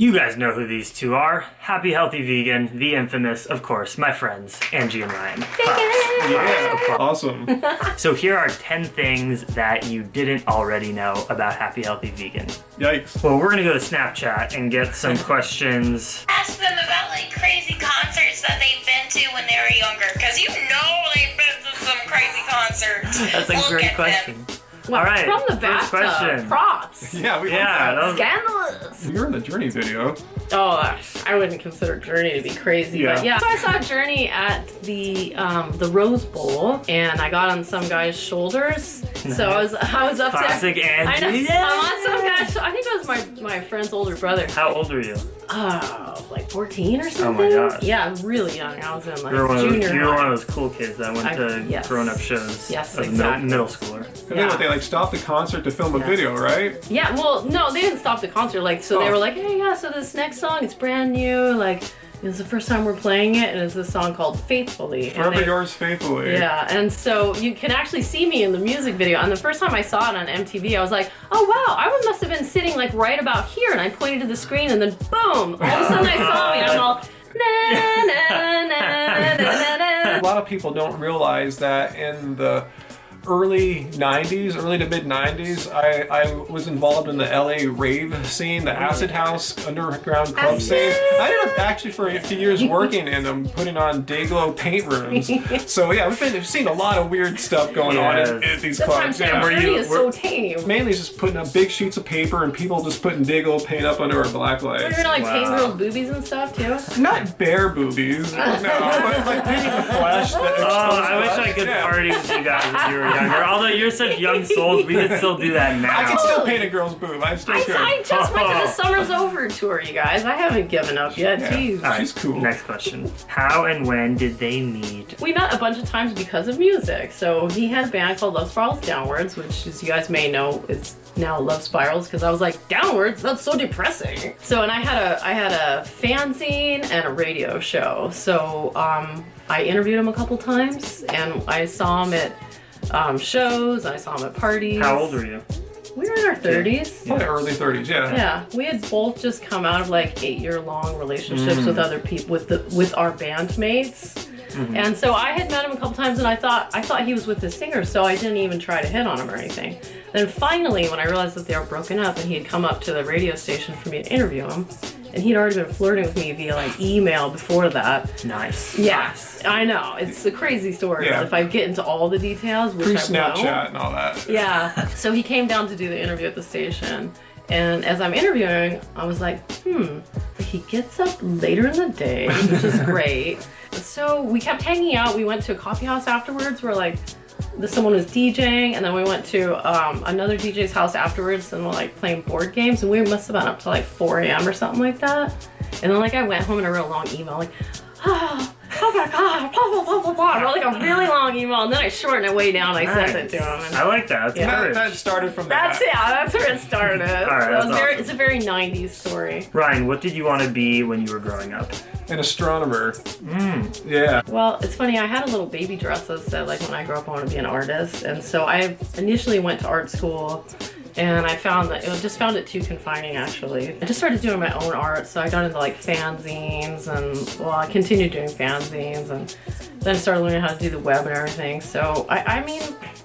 You guys know who these two are. Happy Healthy Vegan, the infamous, of course, my friends, Angie and Ryan. Yeah, awesome. So here are 10 things that you didn't already know about Happy Healthy Vegan. Yikes. Well, we're gonna go to Snapchat and get some questions. Ask them about like crazy concerts that they've been to when they were younger, because you know they've been to some crazy concerts. That's a Look great at question. them. Well, All right, from the first question. bathtub. Props. Yeah, we Yeah, love that Scandalous. that. You're in the Journey video. Oh, I wouldn't consider Journey to be crazy, Yeah. but yeah. So I saw Journey at the Rose Bowl, and I got on some guy's shoulders. So I was up classic there. I know. Angie. I'm on some guy's. I think it was my friend's older brother. How old are you? Like 14 or Oh something. my gosh. Yeah, really young. I was in like You were junior one high. of those cool kids that went to yes. grown-up shows Yes, as a exactly. middle schooler. And then they like stopped the concert to film a Yeah. video, right? Yeah, well, no, they didn't stop the concert. Like, so they Oh. were like, hey, yeah, so this next song, it's brand new. Like, it's the first time we're playing it, and it's this song called Faithfully. And Forever they- yours faithfully. Yeah, and so you can actually see me in the music video. And the first time I saw it on MTV, I was like, oh wow, I must have been sitting like right about here. And I pointed to the screen, and then boom, all of a sudden I saw me, and I'm all, na na na na na A na. lot of people don't realize that in the early 90s, early to mid 90s, I was involved in the LA rave scene, the acid house underground club scene. I ended up actually for a few years working in them, putting on day-glow paint rooms. So yeah, we've seen a lot of weird stuff going on at these That's what I'm clubs. saying, Yeah. Journey is so tame. Mainly just putting up big sheets of paper and people just putting day-glow paint up under our black You're lights. gonna like paint Wow. girls' boobies and stuff too? Not bare boobies, no, but like painting the flesh. That Oh, exposed I wish I flesh. could Yeah. party with you guys when you were younger. Although you're such young souls, we can still do that now. I can still paint a girl's boob. I still could. I just went to the Summer's Over tour, you guys. I haven't given up yet. Yeah. Jeez. All right, She's cool. Next question. How and when did they meet? We met a bunch of times because of music. So he had a band called Love Spirals Downwards, which, as you guys may know, is now Love Spirals, because I was like, downwards? That's so depressing. So, and I had a fanzine and a radio show. So I interviewed him a couple times, and I saw him at shows, I saw him at parties. How old were you? We were in our 30s. Probably early 30s, yeah. Yeah, we had both just come out of like 8-year-long relationships with other people, with our bandmates, and so I had met him a couple times, and I thought he was with the singer, so I didn't even try to hit on him or anything. Then finally, when I realized that they were broken up, and he had come up to the radio station for me to interview him, and he'd already been flirting with me via like email before that. Nice. Yes, I know, it's a crazy story. Yeah. But if I get into all the details, which I Pre-Snapchat won't. and all that. Yeah. So he came down to do the interview at the station. And as I'm interviewing, I was like, he gets up later in the day, which is great. So we kept hanging out. We went to a coffee house afterwards where like someone was DJing, and then we went to another DJ's house afterwards, and we're like playing board games, and we must have been up to like 4 a.m. or something like that. And then like I went home in a real long email, like, oh my god, blah blah blah blah blah. I wrote like a really long email, and then I shortened it way down. I sent it to him. And I like that. That's Yeah. courage. That started from that. that's where it started. right, that's awesome. It's a very 90s story. Ryan, what did you want to be when you were growing up? An astronomer. Yeah. Well, it's funny, I had a little baby dress that said, like, when I grow up, I want to be an artist. And so I initially went to art school, and I found found it too confining, actually. I just started doing my own art, so I got into, like, fanzines, and, well, I continued doing fanzines, and then I started learning how to do the web and everything. So, I mean,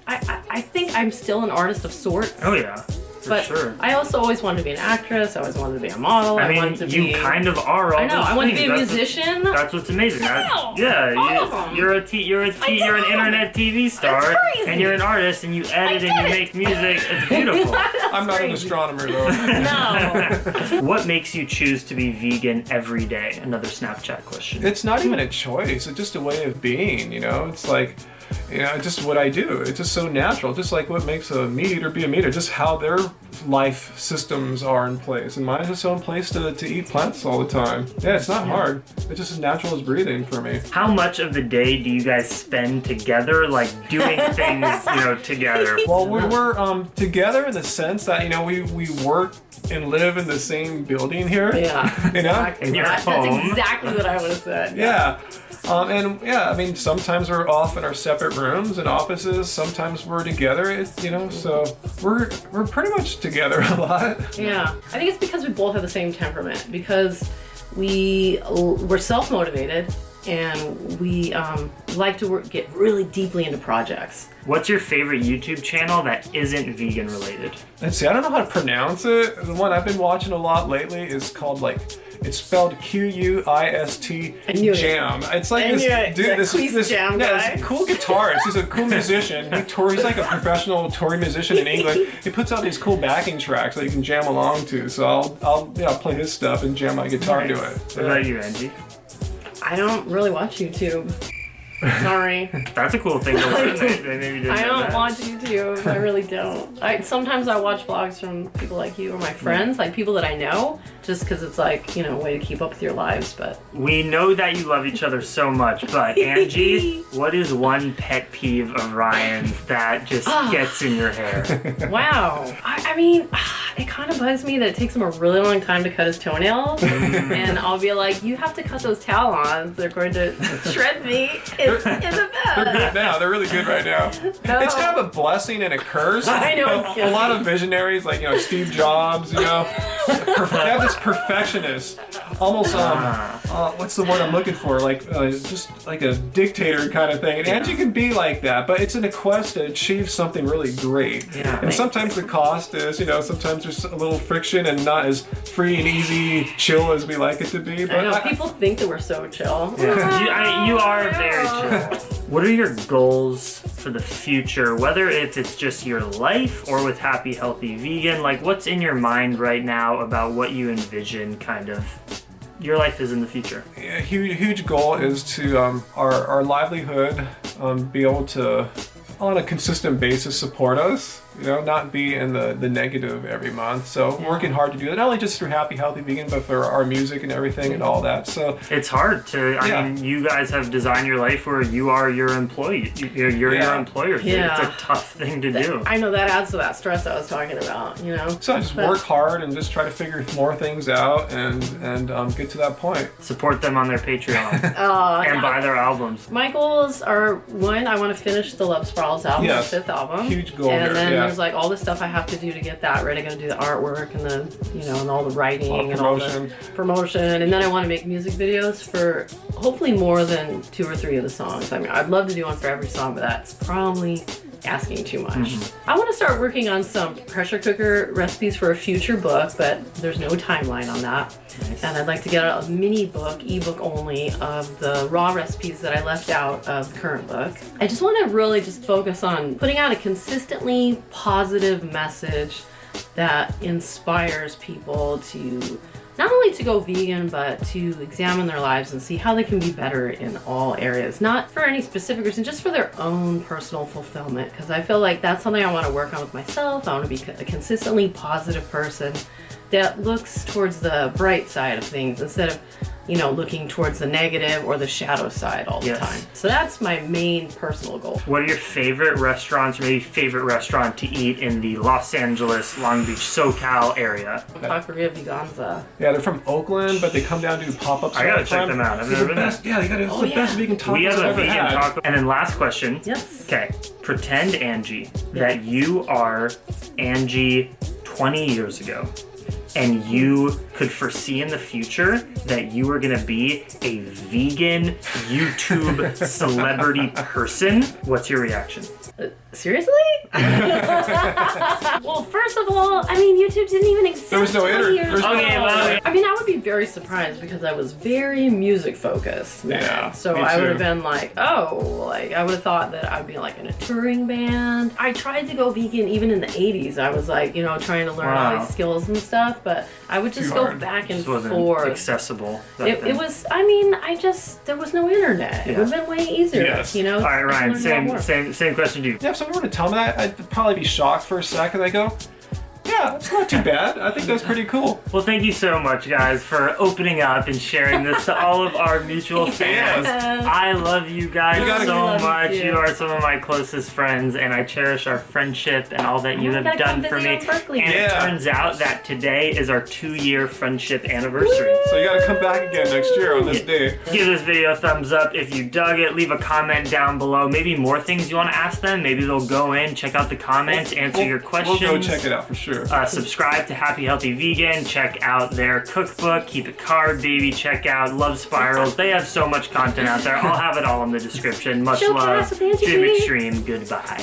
I think I'm still an artist of sorts. Oh yeah, for But sure. I also always wanted to be an actress. I always wanted to be a model. I mean, wanted to you be... kind of are all I know. those I wanted to be a things. musician. That's what's amazing. know. Yeah, All of them. you're an internet TV star, That's crazy. and you're an artist, and you edit and you make music. It's beautiful. I'm not an crazy. astronomer though. No. What makes you choose to be vegan every day? Another Snapchat question. It's not even a choice. It's just a way of being, you know? It's like, you know, it's just what I do. It's just so natural. Just like what makes a meat eater be a meat eater. Just how their life systems are in place. And mine is just so in place to eat plants all the time. Yeah, it's not hard. It's just as natural as breathing for me. How much of the day do you guys spend together, like doing things, together? Well, we're together in the sense that, you know, we work and live in the same building here. Yeah. You know? In your That's home. exactly what I would have said. Yeah. And yeah, I mean, sometimes we're off in our separate rooms and offices. Sometimes we're together, so we're pretty much together a lot. Yeah, I think it's because we both have the same temperament, because we're self-motivated and we like to get really deeply into projects. What's your favorite YouTube channel that isn't vegan related? Let's see, I don't know how to pronounce it. The one I've been watching a lot lately is called it's spelled Quist I knew it. Jam. It's like I this knew it. dude, The Quist Jam guy. this cool guitarist. He's a cool musician. He's like a professional touring musician in England. He puts out these cool backing tracks that you can jam along to. So I'll play his stuff and jam my guitar to it. What about you, Angie? I don't really watch YouTube. Sorry. That's a cool thing to learn. They maybe didn't I know don't that. watch YouTube. I really don't. Sometimes I watch vlogs from people like you or my friends, like people that I know, just because it's like, a way to keep up with your lives. But We know that you love each other so much, but Angie, what is one pet peeve of Ryan's that just gets in your hair? wow. I mean, it kind of bugs me that it takes him a really long time to cut his toenails. And I'll be like, you have to cut those talons. They're going to shred me in the They're bed. good now. They're really good right now. No. It's kind of a blessing and a curse. I know, it's A lot of visionaries, like Steve Jobs, they have this perfectionist, almost what's the word I'm looking for? Just like a dictator kind of thing. And Angie can be like that, but it's in a quest to achieve something really great. Yeah. And sometimes the cost is, sometimes there's a little friction and not as free and easy, chill as we like it to be. But I know, people think that we're so chill. You are very chill. What are your goals for the future, whether it's just your life or with Happy Healthy Vegan? Like, what's in your mind right now about what you envision kind of your life is in the future? A huge goal is to our livelihood be able to, on a consistent basis, support us. Not be in the negative every month. So working hard to do that, not only just through Happy Healthy Vegan, but for our music and everything and all that. So it's hard to. I mean, you guys have designed your life where you are your employee. You're your employer. So Yeah. it's a tough thing to do. I know that adds to that stress I was talking about, So I just work hard and just try to figure more things out and get to that point. Support them on their Patreon and buy their albums. My goals are, one, I want to finish the Love Spirals album, Yes. the 5th album. Huge goal And here, then yeah. there's like all the stuff I have to do to get that ready. I'm going to do the artwork and the, and all the writing All and all the promotion. And then I want to make music videos for hopefully more than 2 or 3 of the songs. I mean, I'd love to do one for every song, but that's probably asking too much. I want to start working on some pressure cooker recipes for a future book, but there's no timeline on that. Nice. And I'd like to get a mini book, ebook only, of the raw recipes that I left out of the current book. I just want to really just focus on putting out a consistently positive message that inspires people to not only to go vegan, but to examine their lives and see how they can be better in all areas. Not for any specific reason, just for their own personal fulfillment. Because I feel like that's something I want to work on with myself. I want to be a consistently positive person that looks towards the bright side of things instead of, looking towards the negative or the shadow side all the time. So that's my main personal goal. What are your favorite restaurants, or maybe favorite restaurant to eat in the Los Angeles, Long Beach, SoCal area? Taqueria Veganza. Yeah, they're from Oakland, but they come down to do pop-ups. I gotta all the check time. them out. I've They're never the been best. Yeah, they got Oh, the yeah. best vegan tacos We have I've a ever vegan had. taco. And then last question. Yes. Okay, pretend, Angie, that you are Angie 20 years ago. And you could foresee in the future that you were gonna be a vegan YouTube celebrity person. What's your reaction? Seriously? Well, first of all, I mean, YouTube didn't even exist. There was no 20 internet. years There was ago. no internet. I mean, I would be very surprised because I was very music focused. then. Yeah, So me I would too. have been like, I would have thought that I'd be like in a touring band. I tried to go vegan even in the 80s. I was like, trying to learn all Wow. these skills and stuff, but I would just Too go hard. back and Just wasn't forth. accessible. back It then. was, there was no internet. It Yeah. would have been way easier, Yes. All right, I Ryan. learned a lot more. Same question to you. Yeah, if someone were to tell me that, I'd probably be shocked for a second. I go, yeah, Yeah, it's not too bad. I think that's pretty cool. Well, thank you so much, guys, for opening up and sharing this to all of our mutual fans. I love you guys so much. You are some of my closest friends, and I cherish our friendship and all that you have done for me. And it turns out that today is our 2-year friendship anniversary. So you gotta come back again next year on this day. Give this video a thumbs up if you dug it. Leave a comment down below. Maybe more things you want to ask them. Maybe they'll go in, check out the comments, answer your questions. We'll go check it out for sure. Subscribe to Happy Healthy Vegan. Check out their cookbook. Keep It Carb, baby. Check out Love Spirals. They have so much content out there. I'll have it all in the description. Much love. Dream Extreme. Goodbye.